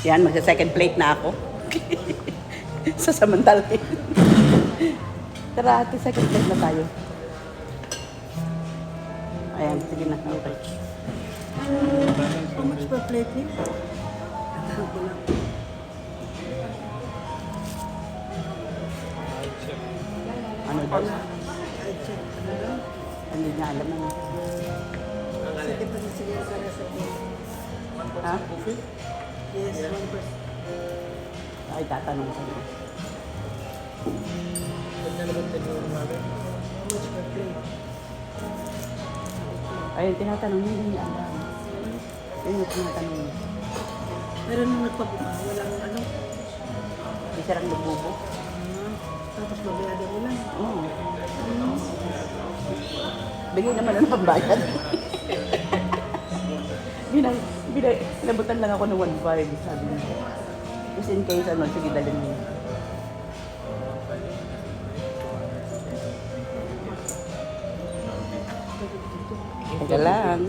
Yan, magsa-second plate na ako. Sasamantalin. Tara, ate, second plate na tayo. Ayan, sige na. Okay. How much per plate ni? Ano daw? I check. Ano lang? Hindi niya alam na. Sige pa na sige para sa Ha? Yes, 1%. Ay, tatanong ko niya. How much per plate? Ayun, tinatanong niya, hindi niya alam. Ayun yung tinatanong niya. Pero nung nagpabuka, walang ano. Hindi siya lang nagbubo. Tapos babayado mo lang. Oo. Bigay naman ng pambayad. Pinabutan lang ako ng 1.5, sabi niya. Just in case, ano, sige, dalhin mo. Teka lang.